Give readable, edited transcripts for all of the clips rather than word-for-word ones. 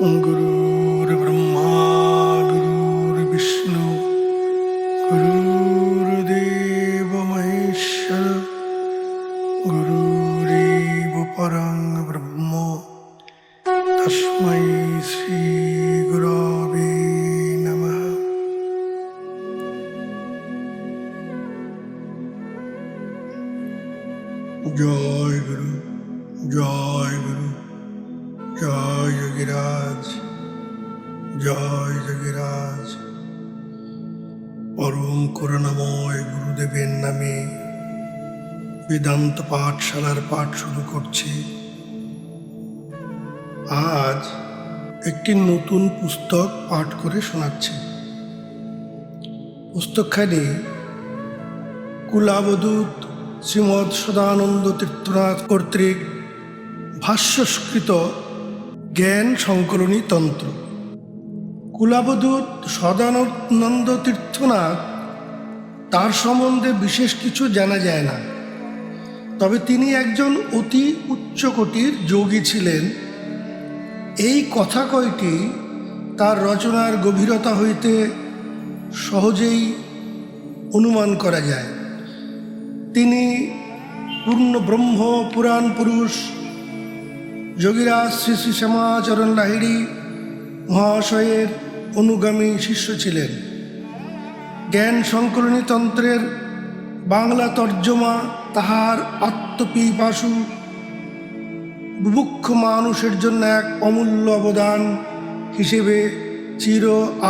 गुरुर्ब्रह्मा गुरुर्विष्णु गुरुर्देव महेश्वर गुरुरेव परं ब्रह्म तस्मै श्री गुरवे नमः। जय गुरु जय गुरु जय যোগীরাজ জয় যোগীরাজ। পরম করুণাময় গুরুদেবের নামে বেদান্ত পাঠশালার পাঠ শুরু করছি। আজ একটি নতুন পুস্তক পাঠ করে শোনাচ্ছি। পুস্তকখানি কুলাবধূত শ্রীমৎ সদানন্দ তীর্থনাথ কর্তৃক ভাষ্যস্কৃত জ্ঞান সংকলনী তন্ত্র। কুলাবধূত সদানন্দ তীর্থনাথ তার সম্বন্ধে বিশেষ কিছু জানা যায় না, তবে তিনি একজন অতি উচ্চকোটির যোগী ছিলেন। এই কথা কয়টি তার রচনার গভীরতা হইতে সহজেই অনুমান করা যায়। তিনি পূর্ণ ব্রহ্ম পুরাণ পুরুষ যোগীরাজ শ্রী শ্রী শ্যামাচরণ লাহিড়ী মহাশয়ের অনুগামী শিষ্য ছিলেন। জ্ঞান সংকলনী তন্ত্রের বাংলা তর্জমা তাহার আত্মপিপাসু বুভুক্ষ মানুষের জন্য এক অমূল্য অবদান হিসেবে চির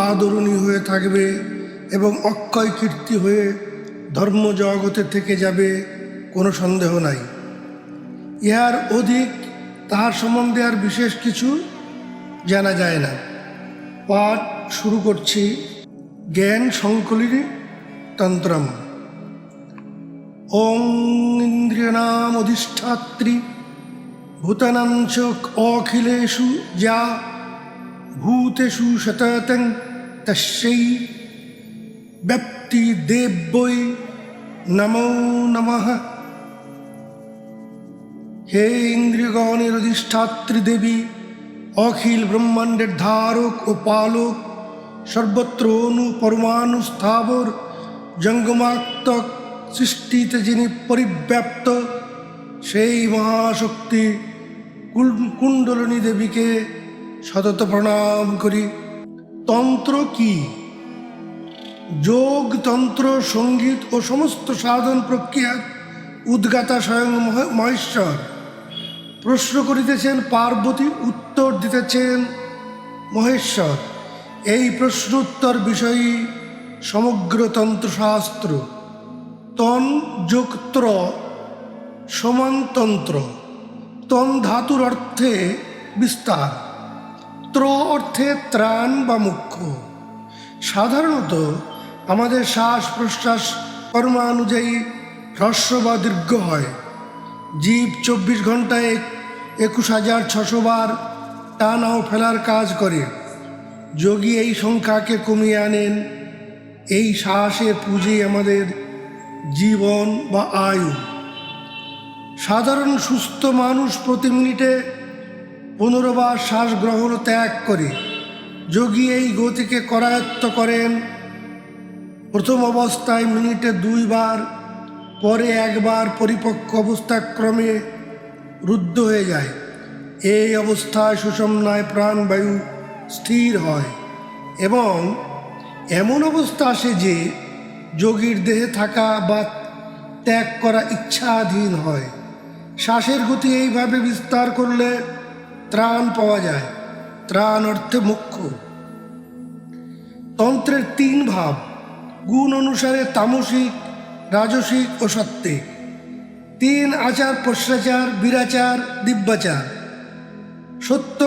আদরণীয় হয়ে থাকবে এবং অক্ষয় কীর্তি হয়ে ধর্মজগতে থেকে যাবে, কোনো সন্দেহ নাই। ইহার অধিক তাহার সম্বন্ধে আর বিশেষ কিছু জানা যায় না। পাঠ শুরু করছি। জ্ঞান সংকলনী তন্ত্রম। ওং ইন্দ্রিয়াণাম অধিষ্ঠাত্রী ভূতানাং চ অখিলেষু যা ভূতেষু সততং তস্যৈ ব্যাপ্তি দেব্যৈ নমো নমঃ। হে ইন্দ্রিয়গণের অধিষ্ঠাত্রী দেবী, অখিল ব্রহ্মাণ্ডের ধারক ও পালক, সর্বত্র অনু পরমাণু স্থাবর জঙ্গমাত্মক সৃষ্টিতে যিনি পরিব্যাপ্ত, সেই মহাশক্তি কুণ্ডলিনী দেবীকে সতত প্রণাম করি। তন্ত্র কি? যোগ, তন্ত্র, সঙ্গীত ও সমস্ত সাধন প্রক্রিয়ার উদ্গাতা স্বয়ং মহেশ্বর। প্রশ্ন করিতেছেন পার্বতী, উত্তর দিতেছেন মহেশ্বর। এই প্রশ্নোত্তর বিষয়ী সমগ্র তন্ত্রশাস্ত্র। তন যোগত্র সমান তন্ত্র। তন ধাতুর অর্থে বিস্তার, ত্র অর্থে ত্রাণ বা মুখ্য। সাধারণত আমাদের শ্বাস প্রশ্বাস কর্মানুযায়ী হ্রস্ব বা দীর্ঘ হয়। জীব 24 ঘন্টায় 21,600 বার টানা ও ফেলার কাজ করে। যোগী এই সংখ্যাকে কমিয়ে আনেন। এই শ্বাসের পুঁজি আমাদের জীবন বা আয়ু। সাধারণ সুস্থ মানুষ প্রতি মিনিটে 15 বার শ্বাস গ্রহণ ও ত্যাগ করে। যোগী এই গতিকে করায়ত্ত করেন। প্রথম অবস্থায় মিনিটে 2 বার, পরে 1 বার পরিপক্ক অবস্থাক্রমে রুদ্ধ হয়ে যায়। এই অবস্থায় সুষমনায় প্রাণবায়ু স্থির হয় এবং এমন অবস্থা আসে যে যোগীর দেহে থাকা বা ত্যাগ করা ইচ্ছাধীন হয়। শ্বাসের গতি এইভাবে বিস্তার করলে ত্রাণ পাওয়া যায়। ত্রাণ অর্থে মোক্ষ। তন্ত্রের 3 ভাব, গুণ অনুসারে তামসিক, রাজসিক ও সাত্ত্বিক। 3 আচার: পশ্চাচার, বীরাচার, দিব্যাচার। সত্য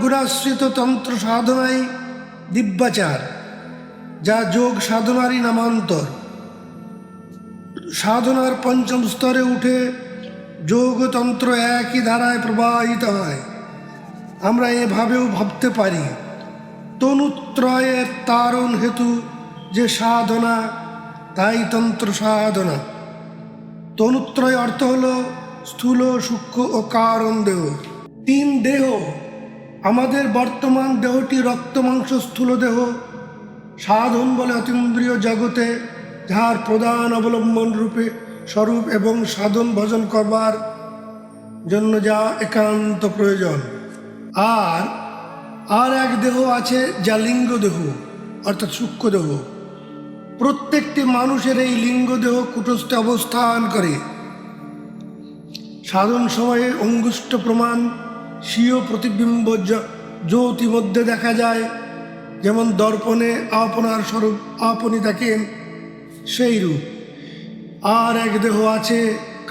গুণাশ্রিত তন্ত্র সাধনাই দিব্যাচার, যা যোগ সাধনারই নামান্তর। সাধনার 5ম স্তরে উঠে যোগতন্ত্র একই ধারায় প্রবাহিত হয়। আমরা এভাবেও ভাবতে পারি, তনুত্রয়ের তারণ হেতু যে সাধনা, তাই তন্ত্র সাধনা। তনুত্রয় অর্থ হল স্থূল, সূক্ষ্ম ও কারণ দেহ। 3 দেহ আমাদের বর্তমান দেহটি রক্ত মাংস স্থূল দেহ, সাধন বলে অতীন্দ্রিয় জগতে যাহার প্রধান অবলম্বন রূপে স্বরূপ এবং সাধন ভজন করবার জন্য যা একান্ত প্রয়োজন। আর এক দেহ আছে যা লিঙ্গ দেহ, অর্থাৎ সূক্ষ্ম দেহ। প্রত্যেকটি মানুষের এই লিঙ্গ দেহ কুটস্থে অবস্থান করে। সাধন সময়ে অঙ্গুষ্ঠ প্রমাণ স্বীয় প্রতিবিম্ব জ্যোতি মধ্যে দেখা যায়, যেমন দর্পণে আপনার স্বরূপ আপনি দেখেন, সেই রূপ। আর এক দেহ আছে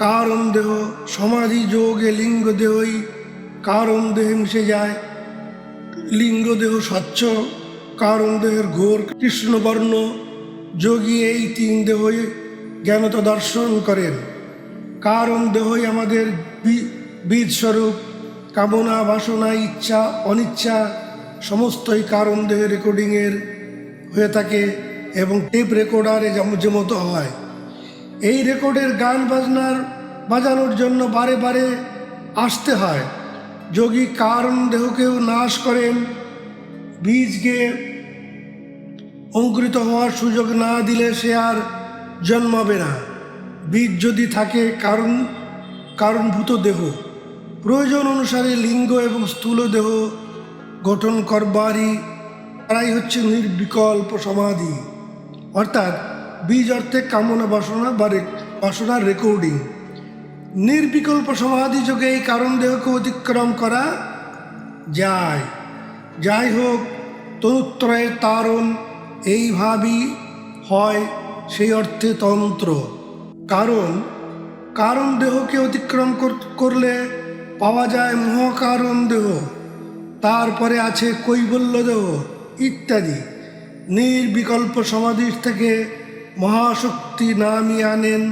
কারণ দেহ। সমাধি যোগে লিঙ্গ দেহই কারণ দেহে মিশে যায়। লিঙ্গ দেহ স্বচ্ছ, কারণ দেহের ঘোর কৃষ্ণবর্ণ। যোগী এই তিন দেহই জ্ঞানত দর্শন করেন। কারণ দেহই আমাদের বীজ স্বরূপ। কামনা, বাসনা, ইচ্ছা, অনিচ্ছা সমস্তই কারণ দেহের রেকর্ডিংয়ের হয়ে থাকে এবং টেপ রেকর্ডারে যেমতো হয়। এই রেকর্ডের গান বাজানোর জন্য বারে বারে আসতে হয়। যোগী কারণ দেহকেও নাশ করেন। বীজকে অঙ্কুরিত হওয়ার সুযোগ না দিলে সে আর জন্মাবে না। বীজ যদি থাকে কারণভূত দেহ, প্রয়োজন অনুসারে লিঙ্গ এবং স্থূল দেহ গঠন করবারই তারাই হচ্ছে নির্বিকল্প সমাধি, অর্থাৎ বীজ অর্থে কামনা বাসনা বা বাসনার রেকর্ডিং। নির্বিকল্প সমাধি যোগে এই কারণ দেহকে অতিক্রম করা যায়। যাই হোক, তনুত্রয়ের তারণ এইভাবেই হয়, সেই অর্থে তন্ত্র। কারণ দেহকে অতিক্রম করলে পাওয়া যায় মহাকারণ দেহ, তারপরে আছে কৈবল্য দেহ ইত্যাদি। নির্বিকল্প সমাধি থেকে মহাশক্তি নামিয়ে আনেন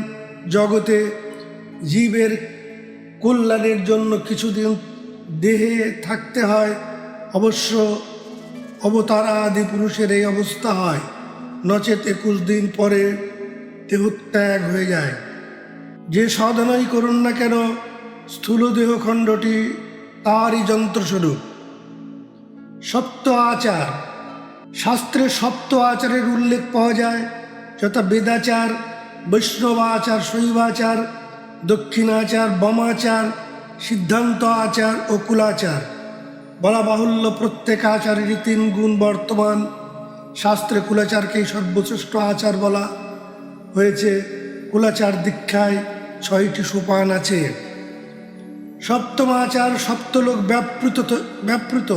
জগতে। জীবের কল্যাণের জন্য কিছুদিন দেহে থাকতে হয়। অবশ্য অবতারা আদি পুরুষের এই অবস্থা হয়, নচেত 21 দিন পরে দেহত্যাগ হয়ে যায়। যে সাধনাই করুন না কেন, স্থূল দেহখণ্ডটি তারই যন্ত্রস্বরূপ। সপ্ত আচার। শাস্ত্রে সপ্ত আচারের উল্লেখ পাওয়া যায়, যথা বেদাচার, বৈষ্ণবাচার, শৈবাচার, দক্ষিণাচার, বামাচার, সিদ্ধান্ত আচার ও কুলাচার। বলা বাহুল্য, প্রত্যেক আচারেরই 3 গুণ বর্তমান। শাস্ত্রে কুলাচারকেই সর্বশ্রেষ্ঠ আচার বলা হয়েছে। কুলাচার দীক্ষায় 6টি সোপান আছে। সপ্তম আচার সপ্তলোক ব্যাপৃত,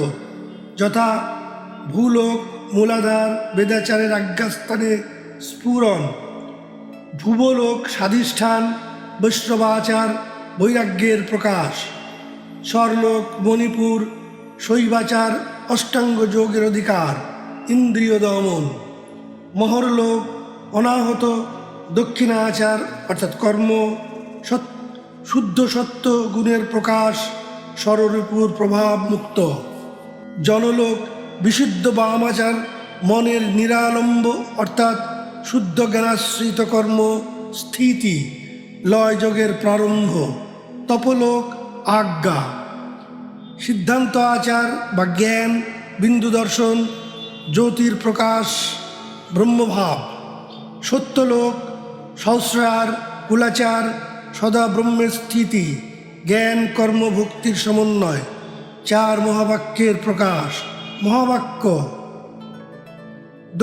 যথা ভূলোক, মূলাধার, বেদাচারের আজ্ঞাস্থানে স্ফুরণ, ভুবলোক, স্বাধিষ্ঠান, বৈষ্ণবাচার, বৈরাগ্যের প্রকাশ, স্বরলোক, মণিপুর, শৈবাচার, অষ্টাঙ্গ যোগের অধিকার, ইন্দ্রিয় দমন, মহরলোক, অনাহত, দক্ষিণাচার অর্থাৎ কর্ম, শুদ্ধ সত্য গুণের প্রকাশ, স্বরূপুর প্রভাব মুক্ত, জনলোক, বিশুদ্ধ বামাচার, মনের নিরালম্ব অর্থাৎ শুদ্ধ জ্ঞানাশ্রিত কর্ম, স্থিতি, লয় যোগের প্রারম্ভ, তপলোক, আজ্ঞা, সিদ্ধান্ত আচার বা জ্ঞান, বিন্দু দর্শন, জ্যোতির প্রকাশ, ব্রহ্মভাব, সত্যলোক, সহস্রার, কুলাচার, সদা ব্রহ্মের স্থিতি, জ্ঞান, কর্ম, ভক্তির সমন্বয়, 4 মহাবাক্যের প্রকাশ, মহাবাক্য,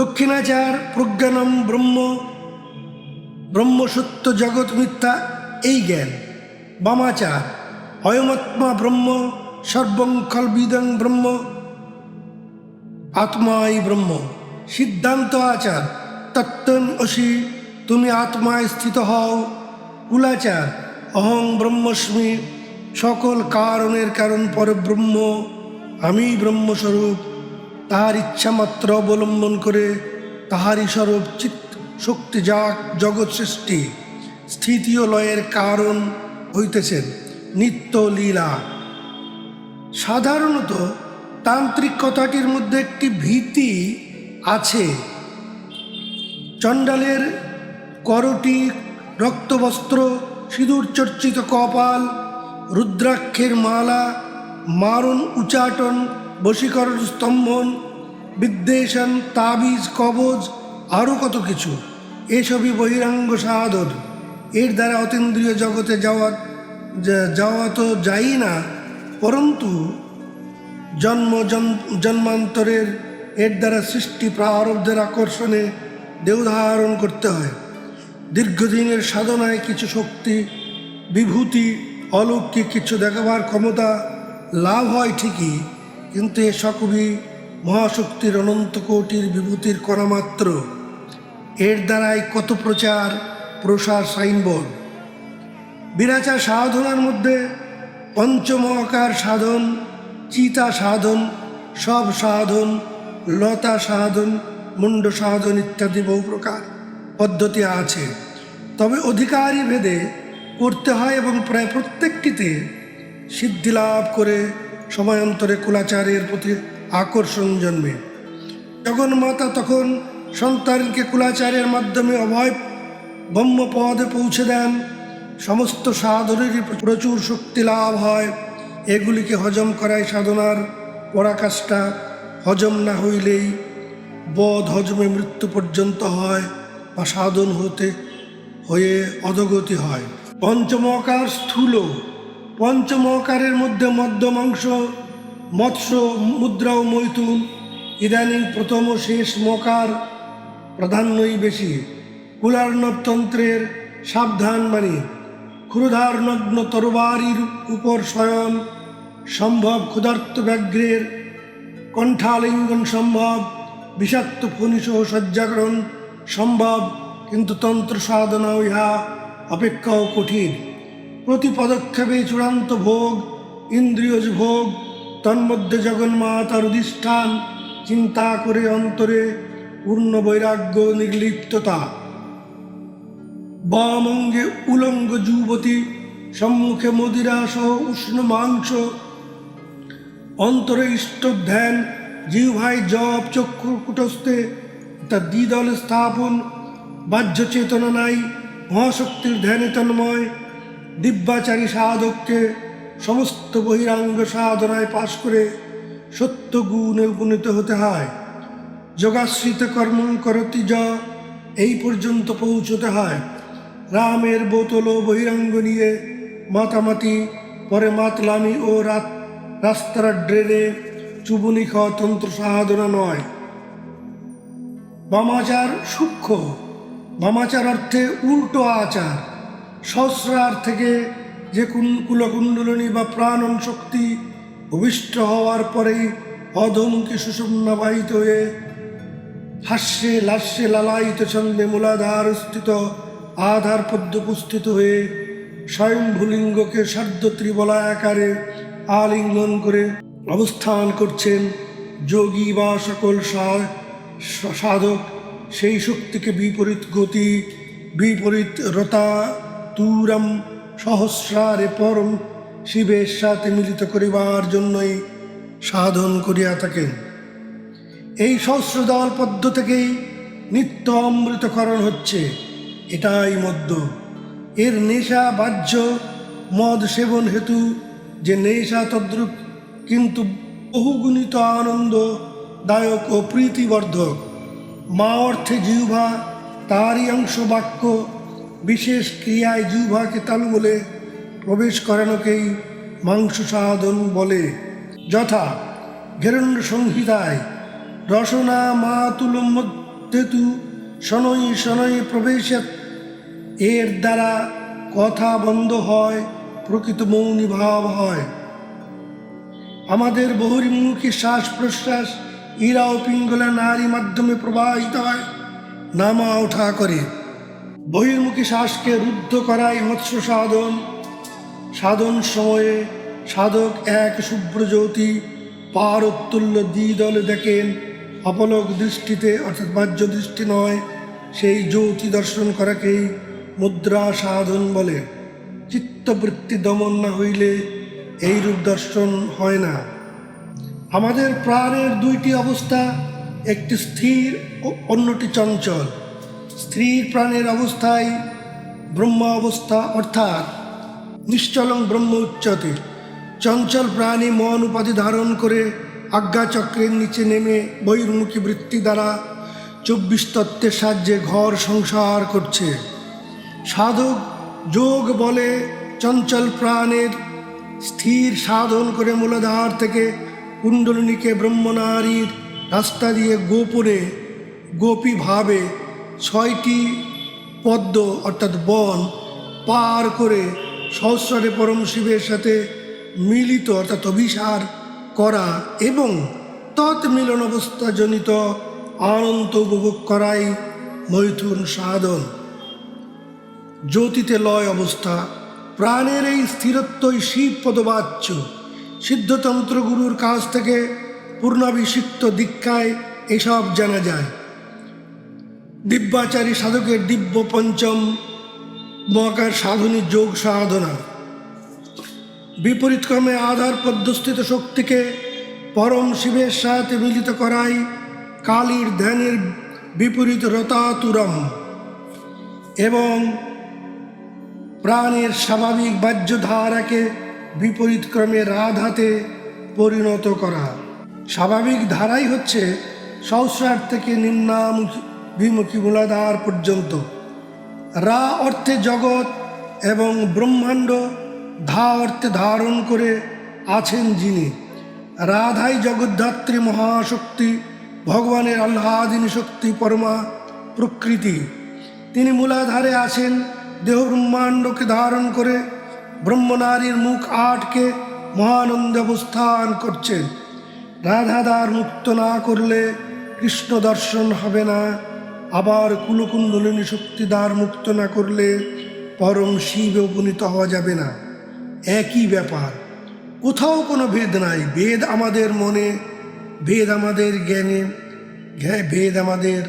দক্ষিণাচার, প্রজ্ঞানম ব্রহ্ম সত্য জগৎ মিথ্যা এই জ্ঞান, বামাচার, অয়মাত্মা ব্রহ্ম, সর্বং খলবিদং ব্রহ্ম, আত্মাই ব্রহ্ম, সিদ্ধান্ত আচার, তত্ত্বং অসি, তুমি আত্মায় স্থিত হও, কুলাচার, অহং ব্রহ্মস্মি, সকল কারণের কারণ পরব্রহ্ম, আমি ব্রহ্মস্বরূপ, তাহার ইচ্ছা মাত্র অবলম্বন করে তাহারই স্বরূপ চিত্ত শক্তি জগৎ সৃষ্টি, স্থিতি ও লয়ের কারণ হইতেছেন নিত্য লীলা। সাধারণত তান্ত্রিক কথাটির মধ্যে একটি ভীতি আছে। চণ্ডালের করটি, রক্তবস্ত্র, সিঁদুর চর্চিত কপাল, রুদ্রাক্ষের মালা, মারণ উচাটন বশীকরণ, স্তম্ভন, বিদ্বেষণ, তাবিজ, কবজ, আরও কত কিছু। এসবই বহিরাঙ্গ সাধন। এর দ্বারা অতীন্দ্রিয় জগতে যাওয়া তো যাই না, পরন্তু জন্মান্তরের এর দ্বারা সৃষ্টি প্রারব্ধের আকর্ষণে দেহ ধারণ করতে হয়। দীর্ঘদিনের সাধনায় কিছু শক্তি, বিভূতি, অলৌকিক কিছু দেখাবার ক্ষমতা লাভ হয় ঠিকই, কিন্তু এ সকবই মহাশক্তির অনন্ত কোটির বিভূতির কণা মাত্র। এর দ্বারাই কত প্রচার প্রসার, সাইনবোর্ড। বিরাচার সাধনার মধ্যে পঞ্চমহাকার সাধন, চিতা সাধন, সব সাধন, লতা সাধন, মুন্ড সাধন ইত্যাদি বহু প্রকার পদ্ধতি আছে। তবে অধিকারী ভেদে করতে হয় এবং প্রায় প্রত্যেকটিতে সিদ্ধি লাভ করে সময়ান্তরে কুলাচারের প্রতি আকর্ষণ জন্মে। জগন্মাতা তখন সন্তানকে কুলাচারের মাধ্যমে অভয় ব্রহ্মপদে পৌঁছে দেন। সমস্ত সাধনেরই প্রচুর শক্তি লাভ হয়। এগুলিকে হজম করাই সাধনার পরাকাষ্ঠা। হজম না হইলেই বদ হজমে মৃত্যু পর্যন্ত হয় বা সাধন হয়ে অধোগতি হয়। পঞ্চমহাকার স্থূল। পঞ্চমহাকারের মধ্যে মধ্যমাংস, মৎস্য, মুদ্রা ও মৈথুন। ইদানিং প্রথম ও শেষ মকার প্রাধান্যই বেশি। কুলার্ণবতন্ত্রের সাবধান বাণী। ক্ষুধার নগ্ন তরবারির উপর শয়ন সম্ভব, ক্ষুধার্ত ব্যাঘ্রের কণ্ঠালিঙ্গন সম্ভব, বিষাক্ত ফণিসহ শয্যাগ্রহণ সম্ভব, কিন্তু তন্ত্র সাধনা ইহা অপেক্ষাও কঠিন। প্রতি পদক্ষেপে চূড়ান্ত ভোগ, ইন্দ্রিয়জ ভোগ, তন্মধ্যে জগন্মাতার অধিষ্ঠান চিন্তা করে অন্তরে পূর্ণ বৈরাগ্য, নির্লিপ্ততা। বাম অঙ্গে উলঙ্গ যুবতী, সম্মুখে মদিরা সহ উষ্ণ মাংস, অন্তরে ইষ্ট ধ্যান, জিহ্বায় জপ, চক্ষু কুটস্থে তা দ্বিদল স্থাপন। বাহ্য চেতনা নাই, মহাশক্তির ধ্যানে তন্ময়। দিব্যাচারী সাধককে সমস্ত বহিরাঙ্গ সাধনায় পাশ করে সত্য গুণে উপনীত হতে হয়। যোগাশ্রিত কর্ম করতি য, এই পর্যন্ত পৌঁছতে হয়। রামের বোতল ও বহিরাঙ্গ নিয়ে মাতামাতি, পরে মাতলামি ও রাস্তার ড্রেনে চুবুনি খাওয়া তন্ত্র সাধনা নয়। বামাচার সূক্ষ্ম। বামাচার অর্থে উল্টো আচার। সহস্রার থেকে যে কুলকুণ্ডলিনী বা প্রাণন শক্তি ভূমিষ্ঠ হওয়ার পরেই অধমুখী সুষুম্নাবাহিত হয়ে হাস্যে লাস্যে লালায়িত ছন্দে মূলাধার স্থিত আধার পদ্ম উপস্থিত হয়ে স্বয়ংভূলিঙ্গকে সার্ধ ত্রিবলায়াকারে আলিঙ্গন করে অবস্থান করছেন যোগী বা সকল সাধক। সেই শক্তিকে বিপরীত গতি, বিপরীত রতা তুরম সহস্রারে পরম শিবের সাথে মিলিত করিবার জন্যই সাধন করিয়া থাকেন। এই সহস্রদল পদ্ম থেকেই নিত্য অমৃতকরণ হচ্ছে। এটাই মদ্য। এর নেশা বাহ্য মদ সেবন হেতু যে নেশা তদ্রূপ, কিন্তু বহুগুণিত আনন্দদায়ক ও প্রীতিবর্ধক। মা অর্থে জিহ্বা, তারই অংশ বাক্য। বিশেষ ক্রিয়ায় জিহ্বাকে তালু বলে প্রবেশ করানোকেই মাংস সাধন বলে। যথা ঘেরণ্য সংহিতায় রসনা মা তুলম মধ্যেতু শনৈ শনৈ প্রবেশাৎ। এর দ্বারা কথা বন্ধ হয়, প্রকৃত মৌনী ভাব হয়। আমাদের বহির্মুখী শ্বাস প্রশ্বাস ইরা ও পিঙ্গলা নারী মাধ্যমে প্রবাহিত হয়, নামা ওঠা করে। বহির্মুখী শ্বাসকে রুদ্ধ করাই মৎস্য সাধন। সাধন সময়ে সাধক এক শুভ্র জ্যোতি পারোত্তুল্য দ্বিদলে দেখেন অপলক দৃষ্টিতে, অর্থাৎ বাহ্য দৃষ্টি নয়। সেই জ্যোতি দর্শন করাকেই মুদ্রা সাধন বলে। চিত্তবৃত্তি দমন না হইলে এই রূপ দর্শন হয় না। আমাদের প্রাণের দুইটি অবস্থা, একটি স্থির ও অন্যটি চঞ্চল। স্থির প্রাণের অবস্থায় ব্রহ্ম অবস্থা, অর্থাৎ নিশ্চলং ব্রহ্ম উচ্যতে। চঞ্চল প্রাণী মন উপাধি ধারণ করে আজ্ঞাচক্রের নিচে নেমে বহির্মুখী বৃত্তি দ্বারা 24 তত্ত্বের সাহায্যে ঘর সংসার করছে। সাধক যোগ বলে চঞ্চল প্রাণের স্থির সাধন করে মূলাধার থেকে কুণ্ডলিনীকে ব্রহ্মনারীর রাস্তা দিয়ে গোপনে গোপীভাবে 6টি পদ্ম অর্থাৎ বন পার করে সহস্রে পরম শিবের সাথে মিলিত অর্থাৎ অভিসার করা এবং তৎমিলন অবস্থাজনিত আনন্দ উপভোগ করাই মৈথুন সাধন। জ্যোতিতে লয় অবস্থা প্রাণের এই স্থিরত্বই শিব পদবাচ্য। সিদ্ধতন্ত্র গুরুর কাছ থেকে পূর্ণাভিষিক্ত দীক্ষায় এসব জানা যায়। দিব্যাচারী সাধকের দিব্য পঞ্চম মহাকার সাধনী যোগ সাধনা বিপরীতক্রমে আধার পদ্মস্থিত শক্তিকে পরম শিবের সাথে মিলিত করাই কালীর ধ্যানের বিপরীত রতাতুরম এবং প্রাণের স্বাভাবিক বাহ্যধারাকে বিপরীতক্রমে রাধাতে পরিণত করা। স্বাভাবিক ধারাই হচ্ছে সহস্রার থেকে নিম্নাভিমুখী মূলাধার পর্যন্ত। রা অর্থে জগৎ এবং ব্রহ্মাণ্ড, ধা অর্থে ধারণ করে আছেন যিনি। রাধাই জগদ্ধাত্রী মহাশক্তি, ভগবানের আহ্লাদিনী শক্তি, পরমা প্রকৃতি। তিনি মূলাধারে আছেন, দেহ ব্রহ্মাণ্ডকে ধারণ করে ব্রহ্মনারীর মুখ আটকে মহানন্দে অবস্থান করছেন। রাধাদ্বার মুক্ত না করলে কৃষ্ণ দর্শন হবে না, আবার কুলকুণ্ডলিনী শক্তিদ্বার মুক্ত না করলে পরম শিবে উপনীত হওয়া যাবে না। একই ব্যাপার, কোথাও কোনো ভেদ নাই। ভেদ আমাদের মনে, ভেদ আমাদের জ্ঞানে, ভেদ আমাদের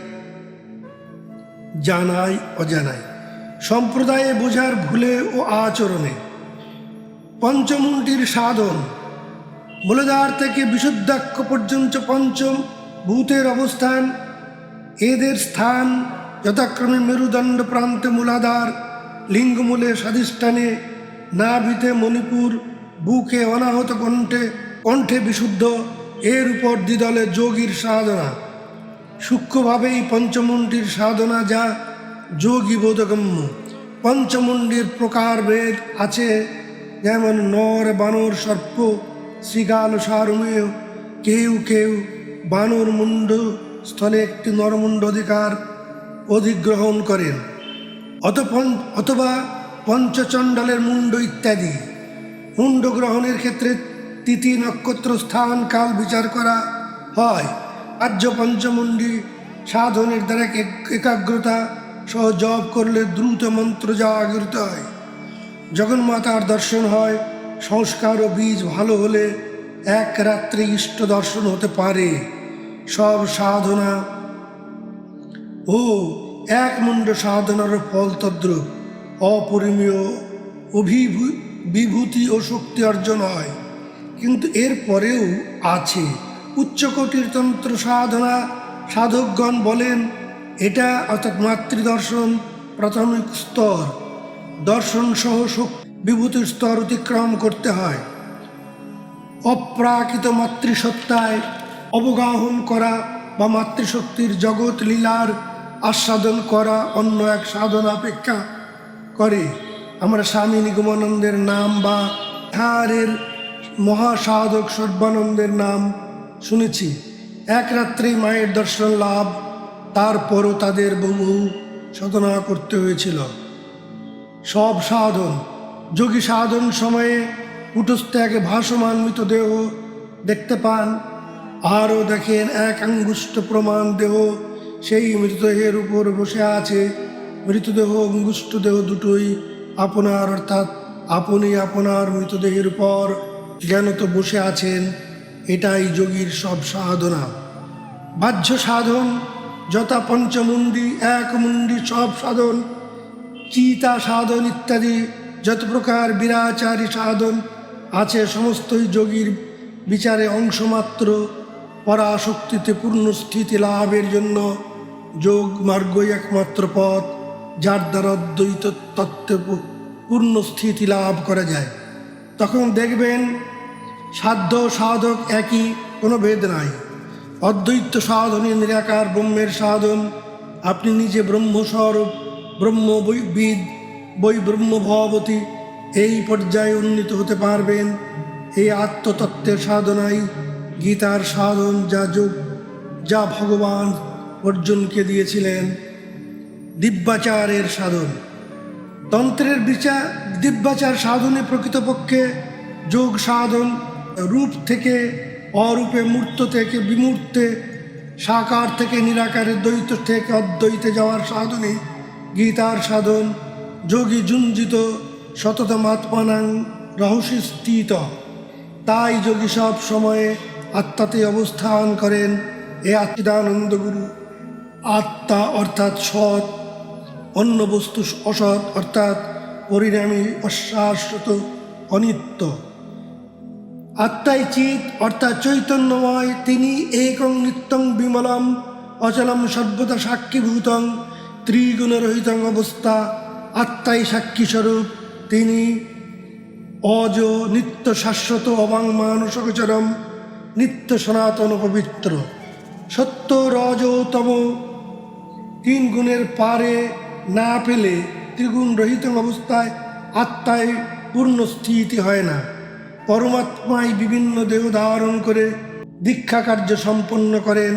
জানায় অজানায়, সম্প্রদায়ে বোঝার ভুলে ও আচরণে। পঞ্চমুণ্ডির সাধন মূলাধার থেকে বিশুদ্ধাক্ষ পর্যন্ত পঞ্চম ভূতের অবস্থান। এদের স্থান যথাক্রমে মেরুদণ্ড প্রান্তে মূলাধার, লিঙ্গমূলে স্বাধিষ্ঠানে, নাভিতে মণিপুর, বুকে অনাহত কণ্ঠে, কণ্ঠে বিশুদ্ধ। এর উপর দ্বিদলে যোগীর সাধনা। সূক্ষ্মভাবেই পঞ্চমুণ্ডির সাধনা যা যোগী বোধগম্য। পঞ্চমুণ্ডির প্রকারভেদ আছে, যেমন নর, বানর, সর্প, শৃগাল, সারমেয়। কেউ কেউ বানর মুণ্ড স্থলে একটি নরমুণ্ড অধিগ্রহণ করেন, অথবা পঞ্চচণ্ডালের মুণ্ড ইত্যাদি। মুণ্ড গ্রহণের ক্ষেত্রে তিথি, নক্ষত্র, স্থান, কাল বিচার করা হয়। আর্য পঞ্চমুণ্ডী সাধনের দ্বারা একাগ্রতা সহ জপ করলে দ্রুত মন্ত্র জাগরিত হয়। জগন্মাতার দর্শন হয়। সংস্কার ও বীজ ভালো হলে এক রাত্রে ইষ্ট দর্শন হতে পারে। সব সাধনা ও এক মুণ্ড সাধনার ফল তদ্রূপ অপরিমেয় বিভূতি ও শক্তি অর্জন হয়। কিন্তু এর পরেও আছে উচ্চকোটির তন্ত্র সাধনা। সাধকগণ বলেন এটা অর্থাৎ মাতৃদর্শন প্রাথমিক স্তর। দর্শন সহ বিভূতির স্তর অতিক্রম করতে হয়। অপ্রাকৃত মাতৃসত্তায় অবগাহন করা বা মাতৃশক্তির জগৎ লীলার আস্বাদন করা অন্য এক সাধনা অপেক্ষা করে। আমরা স্বামী নিগমানন্দের নাম বা বিহারের মহাসাধক সর্বানন্দের নাম শুনেছি। এক রাত্রেই মায়ের দর্শন লাভ, তারপরও তাদের বহু সাধনা করতে হয়েছিল। সব সাধন যোগী সাধন সময়ে কুটস্থে এক ভাসমান মৃতদেহ দেখতে পান। আরও দেখেন এক আঙ্গুষ্ঠ প্রমাণ দেহ সেই মৃতদেহের উপর বসে আছে। মৃতদেহ অঙ্গুষ্ঠ দেহ দুটোই আপনার, অর্থাৎ আপনি আপনার মৃতদেহের উপর জ্ঞানত বসে আছেন। এটাই যোগীর সব সাধনা। বাহ্য সাধন যথা পঞ্চমুণ্ডী, একমুণ্ডী সব সাধন, চিতা সাধন ইত্যাদি যত প্রকার বিরাচারী সাধন আছে, সমস্তই যোগীর বিচারে অংশমাত্র। পরাশক্তিতে পূর্ণ স্থিতি লাভের জন্য যোগ মার্গই একমাত্র পথ, যার দ্বারা অদ্বৈত তত্ত্বে পূর্ণ স্থিতি লাভ করা যায়। তখন দেখবেন সাধ্য সাধক একই, কোনো ভেদ নাই। অদ্বৈত সাধনে নিরাকার ব্রহ্মের সাধন। আপনি নিজে ব্রহ্মস্বরূপ, ব্রহ্মবিদ, বৈ ব্রহ্মভবতী এই পর্যায়ে উন্নীত হতে পারবেন। এই আত্মতত্ত্বের সাধনাই গীতার সাধন, যা ভগবান অর্জুনকে দিয়েছিলেন। দিব্যাচারের সাধন। তন্ত্রের দিব্যাচার সাধনে প্রকৃতপক্ষে যোগ সাধন। রূপ থেকে অরূপে, মূর্ত থেকে বিমূর্তে, সাকার থেকে নিরাকারে, দ্বৈত থেকে অদ্বৈতে যাওয়ার সাধনে গীতার সাধন। যোগী যুঞ্জিত সততমাত্মানাং রহস্য স্থিত। তাই যোগী সব সময়ে আত্মাতে অবস্থান করেন। এ আত্মিদানন্দ গুরু। আত্মা অর্থাৎ সৎ, অন্য বস্তু অসৎ অর্থাৎ পরিণামী, অশাশ্বত, অনিত্য। আত্মাই চিৎ অর্থাৎ চৈতন্যময়। তিনি একং নিত্যং বিমলম অচলম সর্বদা সাক্ষীভূতং ত্রিগুণরহিতং অবস্থা। আত্মাই সাক্ষী স্বরূপ। তিনি অজ, নিত্য, শাশ্বত, অবাংমানসকচরম, নিত্য, সনাতন, পবিত্র। সত্য, রজ, তম তিন গুণের পারে না পেলে ত্রিগুণ রহিত অবস্থায় আত্মায় পূর্ণ স্থিতি হয় না। পরমাত্মাই বিভিন্ন দেহ ধারণ করে দীক্ষা কার্য সম্পন্ন করেন।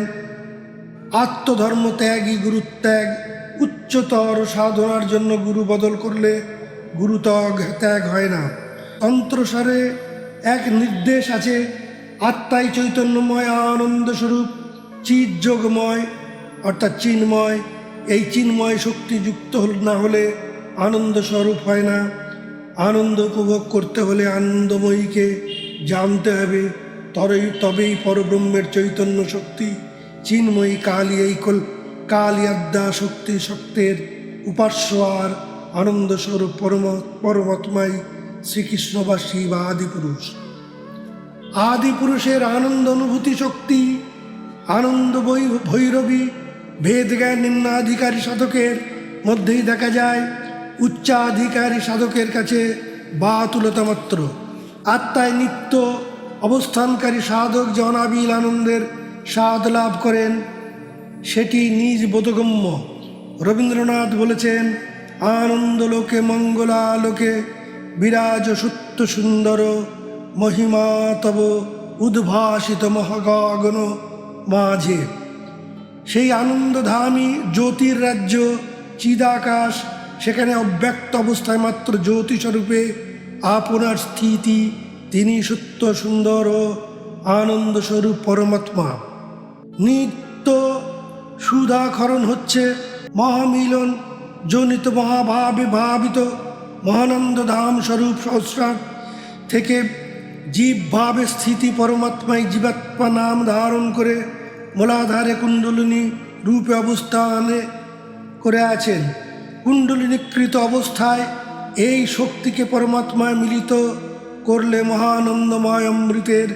আত্মধর্ম ত্যাগই গুরুত্যাগ। উচ্চতর সাধনার জন্য গুরু বদল করলে গুরু ত্যাগ হয় না। তন্ত্রসারে এক নির্দেশ আছে, আত্মাই চৈতন্যময়, আনন্দস্বরূপ, চিৎ যোগময় অর্থাৎ চিন্ময়। এই চিন্ময় শক্তি যুক্ত না হলে আনন্দ স্বরূপ হয় না। আনন্দ উপভোগ করতে হলে আনন্দময়ীকে জানতে হবে। তবেই পরব্রহ্মের চৈতন্য শক্তি চিন্ময়ী কালী, এই কালিয়াদ্যা শক্তি শক্তের উপাস্য আর আনন্দস্বরূপ পরমাত্মাই শ্রীকৃষ্ণ বা শিব আদিপুরুষ। আদিপুরুষের আনন্দ অনুভূতি শক্তি, আনন্দ ভৈরবী ভেদ জ্ঞান নিম্নাধিকারী সাধকের মধ্যেই দেখা যায়। উচ্চাধিকারী সাধকের কাছে বাতুলতা মাত্র। আত্মায় নিত্য অবস্থানকারী সাধক যে অনাবিল আনন্দের স্বাদ লাভ করেন সেটি নিজ বোধগম্য। রবীন্দ্রনাথ বলেছেন, আনন্দলোকে মঙ্গলালোকে বিরাজ সত্য সুন্দর, মহিমা তব উদ্ভাসিত মহাগগন মাঝে। সেই আনন্দধামী জ্যোতির রাজ্য, চিদাকাশ, সেখানে অব্যক্ত অবস্থায় মাত্র জ্যোতিস্বরূপে আপনার স্থিতি। তিনি সত্য সুন্দর ও আনন্দস্বরূপ পরমাত্মা। নিত্য সুধাখরণ হচ্ছে মহামিলন জনিত মহাভাবে ভাবিত মহানন্দ ধাম স্বরূপ সহস্রার থেকে জীবভাবে স্থিতি পরমাত্মায় জীবাত্মা নাম ধারণ করে মূলাধারে কুণ্ডলিনী রূপে অবস্থানে করে আছেন। কুণ্ডলিনীকৃত অবস্থায় এই শক্তিকে পরমাত্মায় মিলিত করলে মহানন্দময় অমৃতের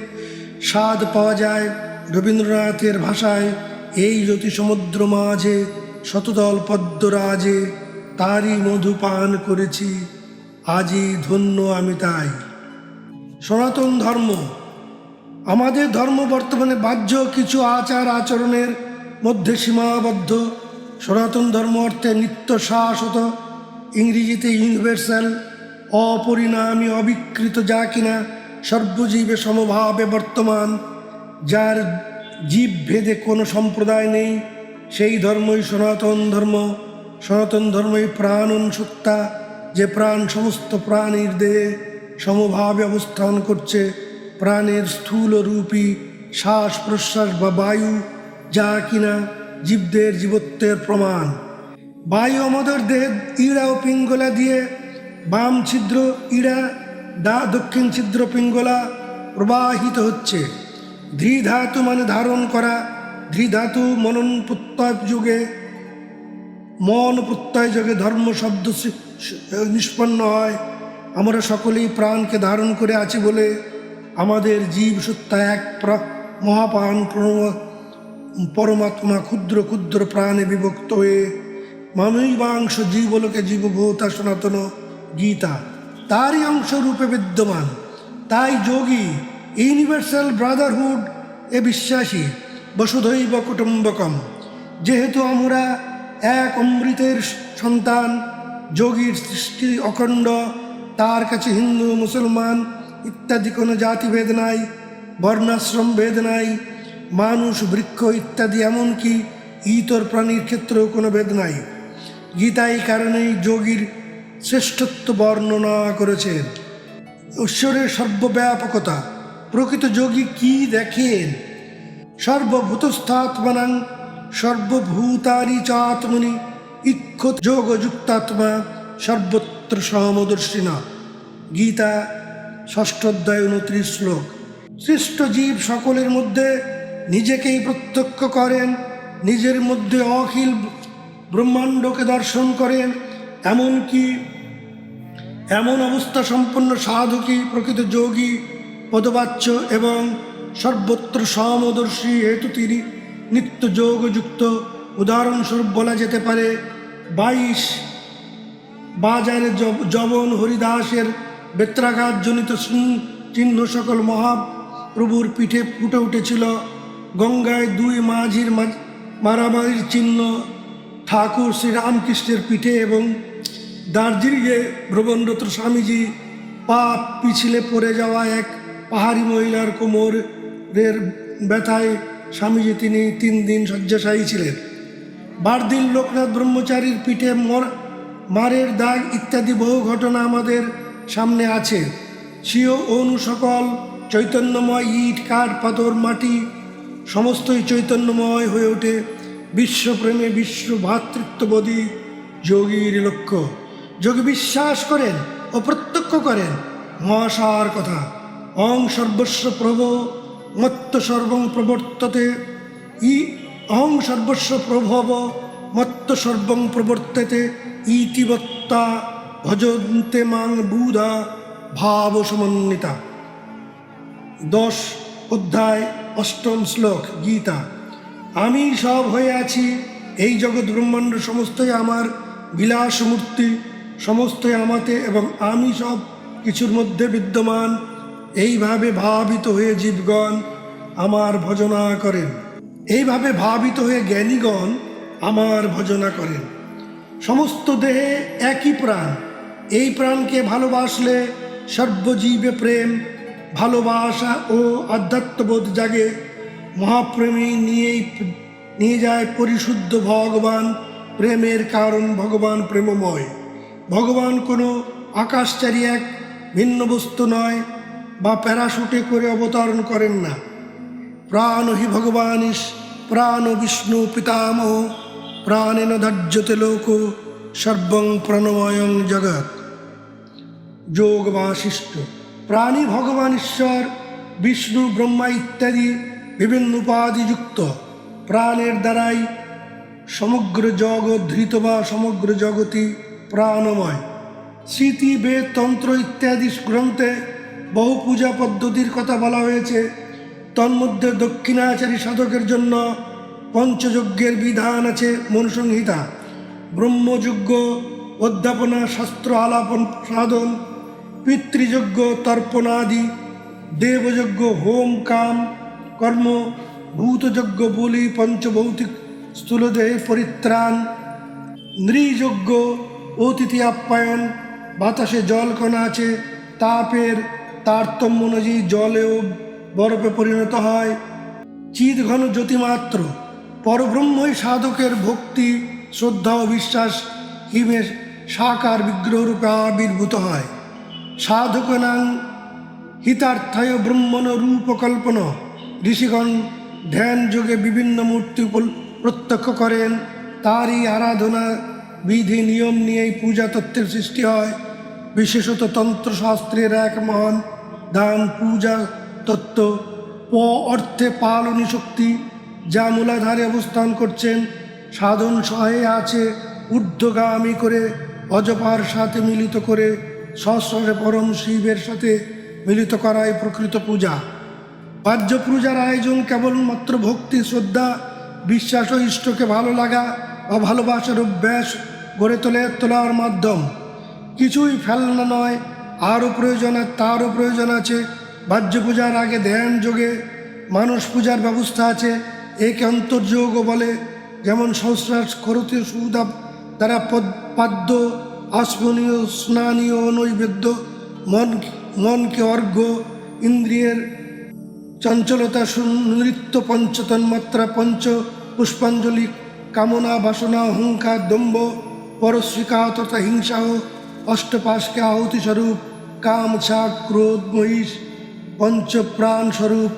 স্বাদ পাওয়া যায়। রবীন্দ্রনাথের ভাষায়, এই জ্যোতি সমুদ্র মাঝে শতদল পদ্মরাজে, তারই মধু পান করেছি, আজই ধন্য আমি তাই। সনাতন ধর্ম। আমাদের ধর্ম বর্তমানে বাহ্য কিছু আচার আচরণের মধ্যে সীমাবদ্ধ। সনাতন ধর্ম অর্থে নিত্য শাশ্বত, ইংরেজিতে ইউনিভার্সাল, অপরিণামী, অবিকৃত, যা কিনা সর্বজীবে সমভাবে বর্তমান, যার জীবভেদে কোনো সম্প্রদায় নেই, সেই ধর্মই সনাতন ধর্ম। সনাতন ধর্মই প্রাণন সত্তা, যে প্রাণ সমস্ত প্রাণীর দেহে সমভাবে অবস্থান করছে। প্রাণের স্থূল রূপী শ্বাস প্রশ্বাস বা বায়ু, যা কিনা জীবদের জীবত্বের প্রমাণ। বায়ু আমাদের দেহে ইড়া ও পিঙ্গলা দিয়ে বাম ছিদ্র ইড়া, দক্ষিণ ছিদ্র পিঙ্গলা প্রবাহিত হচ্ছে। ধৃধাতু মানে ধারণ করা। ধৃধাতু মনন প্রত্যয় যুগে, মন প্রত্যয় যোগে ধর্ম শব্দ নিষ্পন্ন হয়। আমরা সকলেই প্রাণকে ধারণ করে আছি বলে আমাদের জীব সত্তা এক মহাপ্রাণ পরমাত্মা ক্ষুদ্র ক্ষুদ্র প্রাণে বিভক্ত হয়ে মানবাংশ জীবলোকে জীবভূতা সনাতন গীতা তারই অংশ রূপে বিদ্যমান। তাই যোগী ইউনিভার্সাল ব্রাদারহুড এ বিশ্বাসী বসুধৈব কুটুম্বকম। যেহেতু আমরা এক অমৃতের সন্তান, যোগীর সৃষ্টি অখণ্ড, তার কাছে হিন্দু মুসলমান ইত্যাদি কোনো জাতিভেদ নাই, বর্ণাশ্রম ভেদ নাই, মানুষ বৃক্ষ ইত্যাদি এমনকি ইতর প্রাণীর ক্ষেত্রেও কোনো ভেদ নাই। গীতা এই কারণেই যোগীর শ্রেষ্ঠত্ব বর্ণনা করেছেন। ঈশ্বরের সর্বব্যাপকতা। প্রকৃত যোগী কি দেখেন? সর্বভূতস্থাত্মানাং সর্বভূতানি চাত্মনি ইক্ষত যোগযুক্তাত্মা সর্বত্র সমদর্শিনা। গীতা 6ষ্ঠ অধ্যায় 29 শ্লোক। সৃষ্ট জীব সকলের মধ্যে নিজেকেই প্রত্যক্ষ করেন, নিজের মধ্যে অখিল ব্রহ্মাণ্ডকে দর্শন করেন। এমনকি এমন অবস্থা সম্পন্ন সাধকই প্রকৃত যোগী, পদবাচ্য এবং সর্বত্র সমদর্শী হেতু তিনি নিত্য যোগযুক্ত। উদাহরণস্বরূপ বলা যেতে পারে 22 বাজারে যবন হরিদাসের বেত্রাঘাতজনিত চিহ্ন সকল মহাপ্রভুর পিঠে ফুটে উঠেছিল। গঙ্গায় 2 মাঝির মারামারির চিহ্ন ঠাকুর শ্রীরামকৃষ্ণের পিঠে, এবং দার্জিলিংয়ে ভ্রমণরত স্বামীজি পা পিছলে পড়ে যাওয়া এক পাহাড়ি মহিলার কোমরের ব্যথায় স্বামীজি তিনি 3 দিন শয্যাশায়ী ছিলেন। বারদিন লোকনাথ ব্রহ্মচারীর পিঠে মারের দাগ ইত্যাদি বহু ঘটনা আমাদের সামনে আছে। স্বীয় অনু সকল চৈতন্যময়, ইট কাঠ পাথর মাটি সমস্তই চৈতন্যময় হয়ে ওঠে। বিশ্বপ্রেমে বিশ্ব ভ্রাতৃত্ববোধী যোগীর লক্ষ্য। যোগী বিশ্বাস করেন ও প্রত্যক্ষ করেন মহাসার কথা। অং সর্বস্ব প্রভ মত্ত সর্বং প্রবর্ততে অহং সর্বস্ব প্রভব মত্ত সর্বং প্রবর্ততে ইতিবত্তা ভজন্তে মাং বুধা ভাব সমন্বিতা। 10 অধ্যায় 8ম শ্লোক গীতা। আমি সব হয়ে আছি, এই জগৎ ব্রহ্মাণ্ড সমস্তই আমার বিলাস মূর্তি, সমস্তই আমাতে এবং আমি সব কিছুর মধ্যে বিদ্যমান। এইভাবে ভাবিত হয়ে জীবগণ আমার ভজনা করেন। এইভাবে ভাবিত হয়ে জ্ঞানীগণ আমার ভজনা করেন। সমস্ত দেহে একই প্রাণ। এই প্রাণকে ভালোবাসলে সর্বজীবে প্রেম, ভালোবাসা ও আধ্যাত্মবোধ জাগে। মহাপ্রেমী নিয়ে যায় পরিশুদ্ধ ভগবান। প্রেমের কারণ ভগবান প্রেমময়। ভগবান কোনো আকাশচারী এক ভিন্ন বস্তু নয়, বা প্যারাশুটে করে অবতরণ করেন না। প্রাণ হি ভগবানিস প্রাণ বিষ্ণু পিতামহ প্রাণেন ধার্যতে লোক সর্বং প্রাণময়ং জগৎ। যোগ বাশিষ্ঠ। প্রাণী ভগবান ঈশ্বর, বিষ্ণু, ব্রহ্মা ইত্যাদি বিভিন্ন উপাধিযুক্ত। প্রাণের দ্বারাই সমগ্র জগৎ ধৃত বা সমগ্র জগৎই প্রাণময়। স্মৃতি, বেদ, তন্ত্র ইত্যাদি গ্রন্থে বহু পূজা পদ্ধতির কথা বলা হয়েছে। তন্মধ্যে দক্ষিণাচারী সাধকের জন্য পঞ্চযজ্ঞের বিধান আছে মনুসংহিতা। ব্রহ্মযজ্ঞ অধ্যাপনা, শাস্ত্র আলাপন সাধন, পিতৃযজ্ঞ তর্পণাদি, দেবযজ্ঞ হোম কাম কর্ম, ভূতযজ্ঞ বলি, পঞ্চভৌতিক স্থূলদেহে পরিত্রাণ, নৃযজ্ঞ অতিথি আপ্যায়ন। বাতাসে জলকণা আছে, তাপের তারতম্য অনুযায়ী জলেও বরফে পরিণত হয়। চিৎ ঘন জ্যোতিমাত্র। পরব্রহ্মই সাধকের ভক্তি, শ্রদ্ধা ও বিশ্বাস হিমের সাকার বিগ্রহরূপে আবির্ভূত হয়। সাধকনাং হিতার্থায় ব্রহ্মণ রূপকল্পন। ঋষিগণ ধ্যান যোগে বিভিন্ন মূর্তি প্রত্যক্ষ করেন। তারই আরাধনা বিধি নিয়ম নিয়েই পূজা তত্ত্বের সৃষ্টি হয়। বিশেষত তন্ত্রশাস্ত্রের এক মহান দান পূজা তত্ত্ব। অর্থে পালনী শক্তি, যা মূলাধারে অবস্থান করছেন, সাধন সহায়ে আছে ঊর্ধ্বগামী করে, অজপার সাথে মিলিত করে সহস্রে পরম শিবের সাথে মিলিত করাই প্রকৃত পূজা। বাহ্য পূজার আয়োজন কেবলমাত্র ভক্তি, শ্রদ্ধা, বিশ্বাস ও ইষ্টকে ভালো লাগা বা ভালোবাসার অভ্যাস গড়ে তোলার মাধ্যম। কিছুই ফেলনা নয়। তারও প্রয়োজন আছে। বাহ্য পূজার আগে ধ্যান যোগে মানস পূজার ব্যবস্থা আছে। একে অন্তর্যোগও বলে। যেমন সংস্কার করতে সুদা দ্বারা পাদ্য আসমনীয় স্নানীয় নৈবেদ্য, মনকে অর্ঘ্য, ইন্দ্রিয়ের চঞ্চলতা নৃত্য, পঞ্চতন্মাত্রা, পঞ্চ পুষ্পাঞ্জলি, কামনা বাসনা অহংকার দম্ভ পরস্বীকা তথা হিংসা ও অষ্টপাশকে আহুতি স্বরূপ, কাম ছাগ ক্রোধ মহিষ, পঞ্চপ্রাণ স্বরূপ,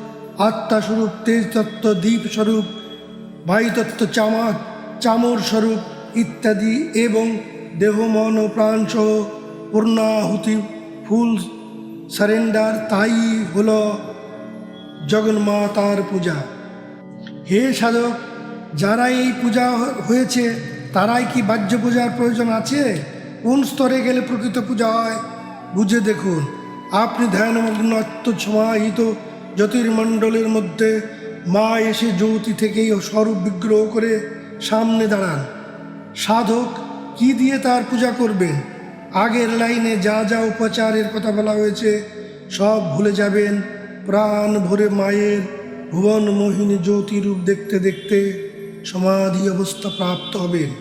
আত্মাস্বরূপ, তেজ তত্ত্ব দীপ স্বরূপ, বায়ুতত্ত্ব চামর স্বরূপ ইত্যাদি, এবং দেহ মন ও প্রাণ সহ পূর্ণাহুতি ফুল সারেন্ডার, তাই হল জগন্মাতার পূজা। হে সাধক, যারা এই পূজা হয়েছে তারাই কি বাহ্য পূজার প্রয়োজন আছে? কোন স্তরে গেলে প্রকৃত পূজা হয় বুঝে দেখুন। আপনি ধ্যানমগ্ন আত্মসমাহিত জ্যোতির্মণ্ডলের মধ্যে মা এসে জ্যোতি থেকেই স্বরূপ বিগ্রহ করে সামনে দাঁড়ান। সাধক কি দিয়ে তার পূজা করবেন? আগের লাইনে যা যা উপচারের কথা বলা হয়েছে সব ভুলে যাবেন। প্রাণ ভরে মায়ের ভুবন মোহিনী জ্যোতিরূপ দেখতে দেখতে সমাধি অবস্থা প্রাপ্ত হবেন।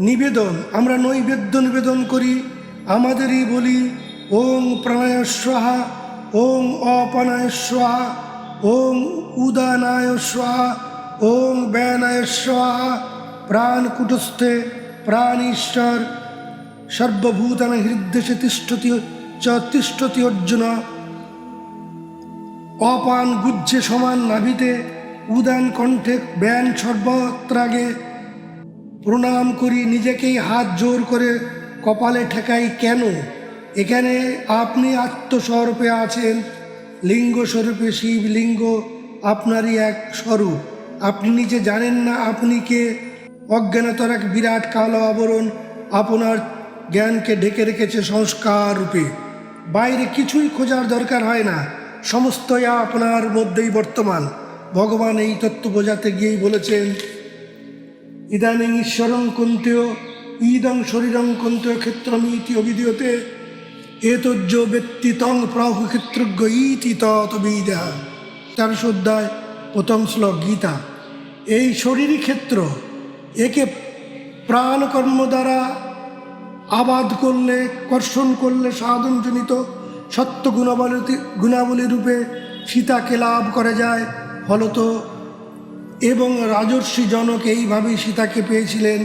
নিবেদন, আমরা নৈবেদ্য নিবেদন করি, আমাদেরই বলি ওং প্রাণায় স্বাহা, ওং অপানায় স্বাহা, ওং উদানায় স্বাহা, ওং ব্যানায় স্বাহা। প্রাণ কুটস্থে প্রাণ ঈশ্বর সর্বভূতান হৃদ্দেশে তিষ্ঠতি অর্জুন। অপান গুজ্জে সমান নাভিতে, উদান কণ্ঠে, ব্যান সর্বত্রাগে। প্রণাম করি, নিজেকেই হাত জোর করে কপালে ঠেকাই কেন? এখানে আপনি আত্মস্বরূপে আছেন। লিঙ্গ স্বরূপে শিব লিঙ্গ আপনারই এক স্বরূপ। আপনি নিজে জানেন না আপনি কে। অজ্ঞানতার এক বিরাট কালো আবরণ আপনার জ্ঞানকে ঢেকে রেখেছে সংস্কার রূপে। বাইরে কিছুই খোঁজার দরকার হয় না, সমস্তই আপনার মধ্যেই বর্তমান। ভগবান এই তত্ত্ব বোঝাতে গিয়েই বলেছেন, ইদানিং ঈশ্বরং কন্তেয় ইদং শরীরং কন্তেয় ক্ষেত্রমিতি অবিধীয়তে এতজ্জ ব্যক্তি তং প্রাহু ক্ষেত্রজ্ঞ ইতি তৎবিদা। 13 অধ্যায় 1 শ্লোক গীতা। এই শরীরই ক্ষেত্র। একে প্রাণ কর্ম দ্বারা আবাদ করলে, কর্ষণ করলে সাধনজনিত সত্য গুণাবলী রূপে সীতাকে লাভ করা যায়। ফলত এবং রাজর্ষি জনক এইভাবেই সীতাকে পেয়েছিলেন।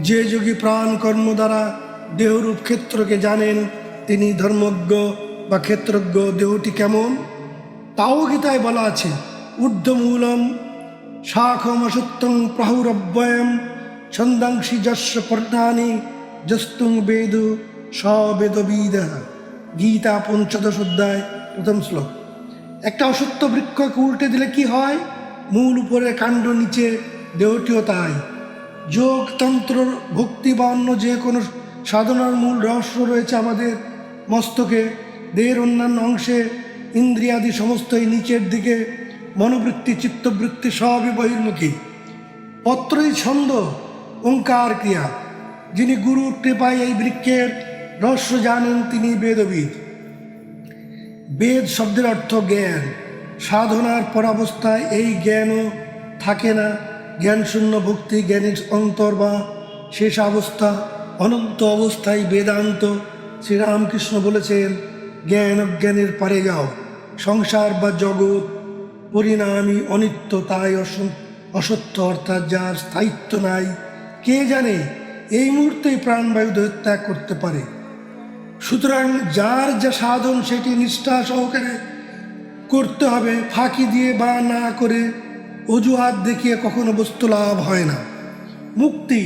যে যোগী প্রাণ কর্ম দ্বারা দেহরূপ ক্ষেত্রকে জানেন তিনি ধর্মজ্ঞ বা ক্ষেত্রজ্ঞ। দেহটি কেমন তাও গীতায় বলা আছে, ঊর্ধ্বমূলম শাখম অসত্যং প্রাহুরব্যয়ম ছন্দাংশি যস্য পর্ণানি যস্তুং বেদু সবেদবিদা। গীতা 15 অধ্যায় 1 শ্লোক। একটা অসত্য বৃক্ষকে উল্টে দিলে কি হয়? মূল উপরে, কাণ্ড নিচে, দেহটিও তাই। যোগ, তন্ত্র, ভক্তি বা অন্য যে কোনো সাধনার মূল রহস্য রয়েছে আমাদের মস্তকে। দেহের অন্যান্য অংশে ইন্দ্রিয়াদি সমস্তই নিচের দিকে, মনোবৃত্তি চিত্তবৃত্তি সবই বহির্মুখী। পত্রই ছন্দ, ওঙ্কার ক্রিয়া। যিনি গুরুর কৃপায় এই বৃক্ষের রহস্য জানেন তিনি বেদবিদ। বেদ শব্দের অর্থ জ্ঞান। সাধনার পরাবস্থায় এই জ্ঞানও থাকে না। জ্ঞানশূন্য ভক্তি, জ্ঞানের অন্তর বা শেষ অবস্থা, অনন্ত অবস্থায় বেদান্ত। শ্রীরামকৃষ্ণ বলেছেন, জ্ঞান অজ্ঞানের পারে যাও। সংসার বা জগৎ পরিণামী, অনিত্য, তাই অসত্য, অর্থাৎ যার স্থায়িত্ব নাই। কে জানে এই মুহূর্তেই প্রাণবায়ু দেহত্যাগ করতে পারে। সুতরাং যার যা সাধন সেটি নিষ্ঠা সহকারে করতে হবে। ফাঁকি দিয়ে বা না করে, অজুহাত দেখিয়ে কখনো বস্তু লাভ হয় না। মুক্তি,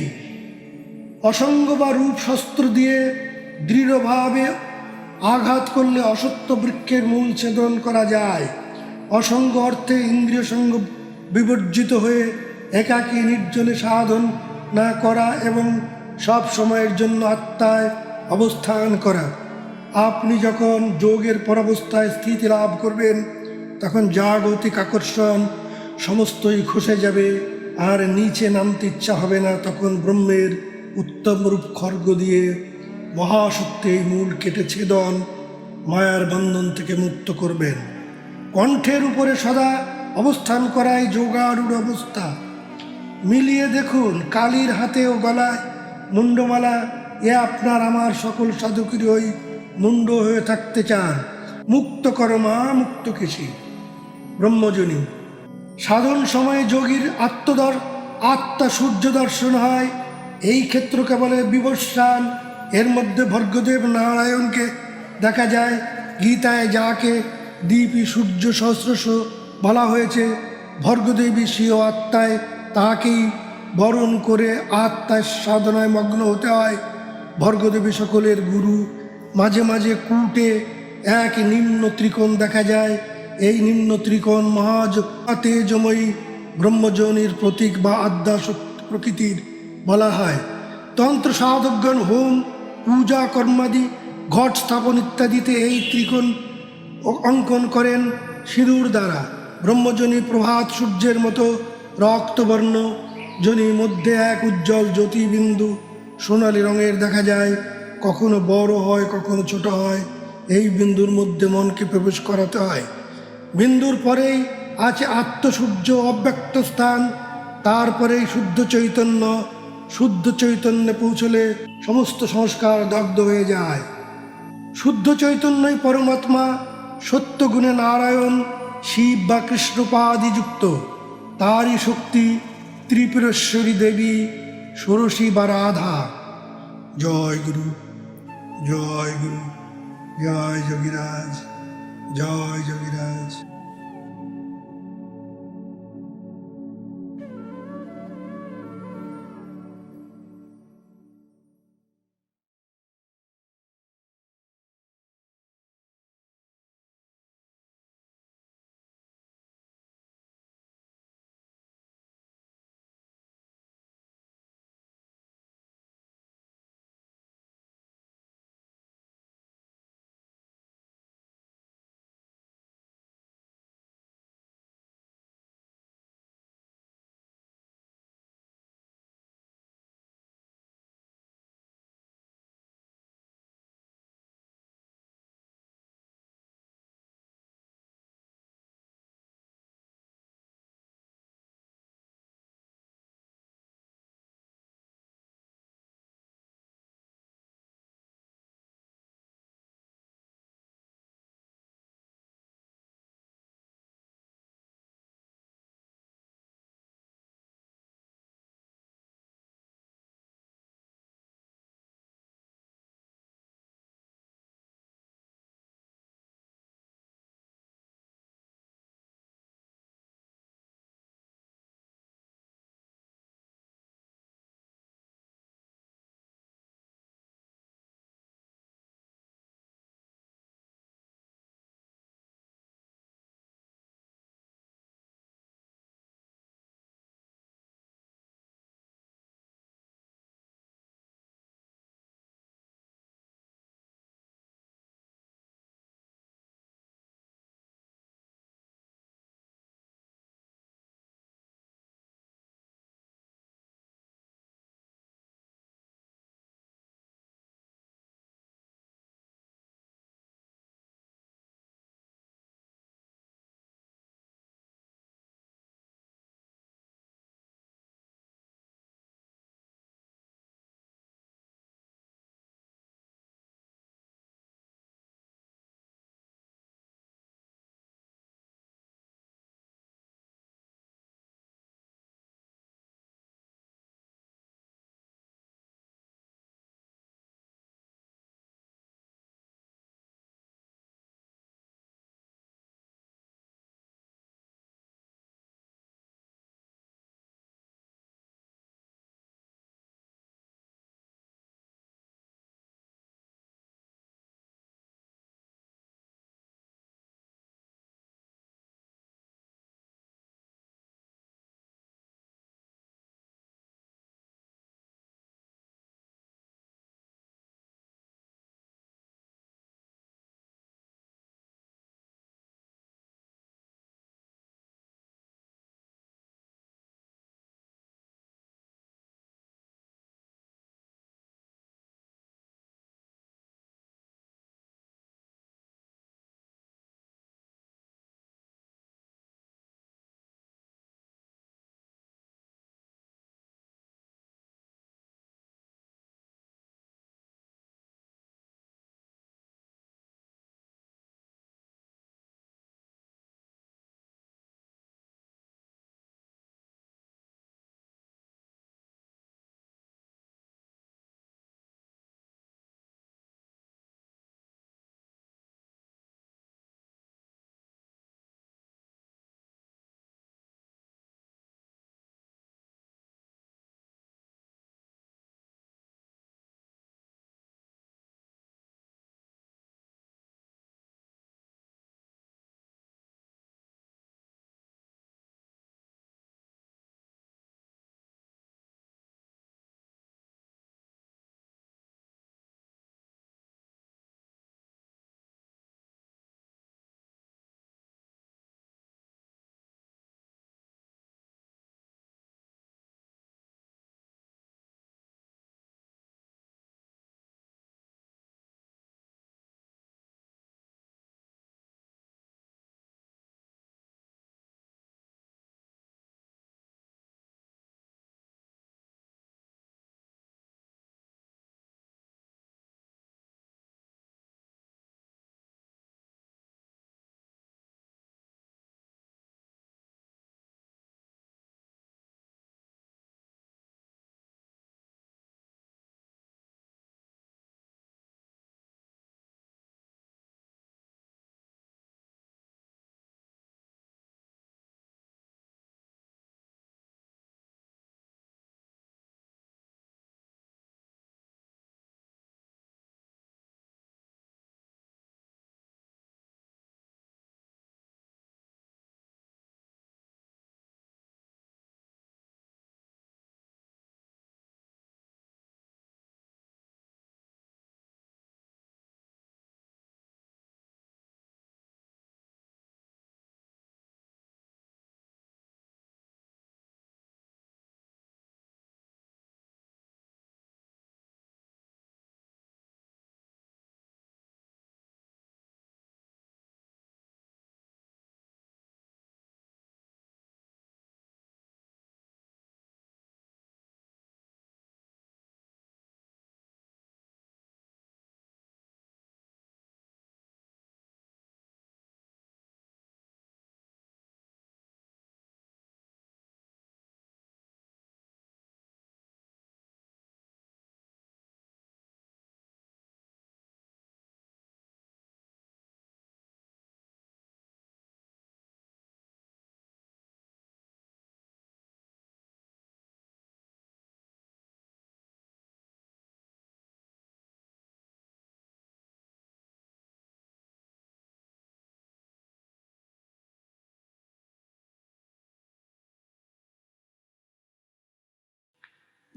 অসঙ্গ বা রূপ শস্ত্র দিয়ে দৃঢ়ভাবে আঘাত করলে অসত্য বৃক্ষের মূল ছেদন করা যায়। অসঙ্গ অর্থে ইন্দ্রিয় সঙ্গ বিবর্জিত হয়ে একাকী নির্জনে সাধন না করা এবং সব সময়ের জন্য আত্মায় অবস্থান করা। আপনি যখন যোগের পরাবস্থায় স্থিতি লাভ করবেন তখন জাগতিক আকর্ষণ সমস্তই খসে যাবে, আর নিচে নামতে ইচ্ছা হবে না। তখন ব্রহ্মের উত্তম রূপ খর্গ দিয়ে মহাশক্তি এই মূল কেটে ছেদন, মায়ার বন্ধন থেকে মুক্ত করবেন। কণ্ঠের উপরে সদা অবস্থান করায় যোগারূঢ় অবস্থা। মিলিয়ে দেখুন কালীর হাতে ও গলায় মুন্ডমালা, এ আপনার আমার সকল সাধকেরই ওই মুন্ড হয়ে থাকতে চান। মুক্ত করমা মুক্ত কেশী। ব্রহ্মজনী সাধন সময়ে যোগীর আত্মা সূর্য দর্শন হয়। এই ক্ষেত্রকে বলে বিবস্বান। এর মধ্যে ভর্গদেব নারায়ণকে দেখা যায়। গীতায় যাকে দীপী সূর্য সহস্রশ বলা হয়েছে, ভর্গদেবী স্বীয় আত্মায় তাহাকেই বরণ করে আত্মায় সাধনায় মগ্ন হতে হয়। ভর্গদেবী সকলের গুরু। মাঝে মাঝে কূটে এক নিম্ন ত্রিকোণ দেখা যায়। এই নিম্ন ত্রিকোণ তেজময়ী ব্রহ্মযোনির প্রতীক বা আদ্যা প্রকৃতির বলা হয়। তন্ত্র সাধকগণ হোম পূজা কর্মাদি ঘট স্থাপন ইত্যাদিতে এই ত্রিকোণ অঙ্কন করেন সিঁদুর দ্বারা। ব্রহ্মযোনি প্রভাত সূর্যের মতো রক্তবর্ণ, যোনির মধ্যে এক উজ্জ্বল জ্যোতিবিন্দু সোনালি রঙের দেখা যায়। কখনো বড় হয়, কখনো ছোট হয়। এই বিন্দুর মধ্যে মনকে প্রবেশ করাতে হয়। বিন্দুর পরেই আছে আত্মসূর্য অব্যক্ত স্থান, তারপরেই শুদ্ধ চৈতন্য। শুদ্ধ চৈতন্যে পৌঁছলে সমস্ত সংস্কার দগ্ধ হয়ে যায়। শুদ্ধ চৈতন্যই পরমাত্মা, সত্যগুণে নারায়ণ, শিব বা কৃষ্ণপাদি যুক্ত। তারই শক্তি ত্রিপুরেশ্বরী দেবী, ষোড়শী বা রাধা। জয় গুরু, জয় গুরু, জয় যোগীরাজ, জয় যোগীরাজ।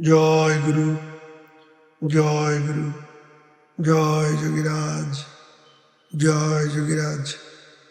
জয় গুরু, জয় গুরু, জয় যোগীরাজ, জয় যোগীরাজ।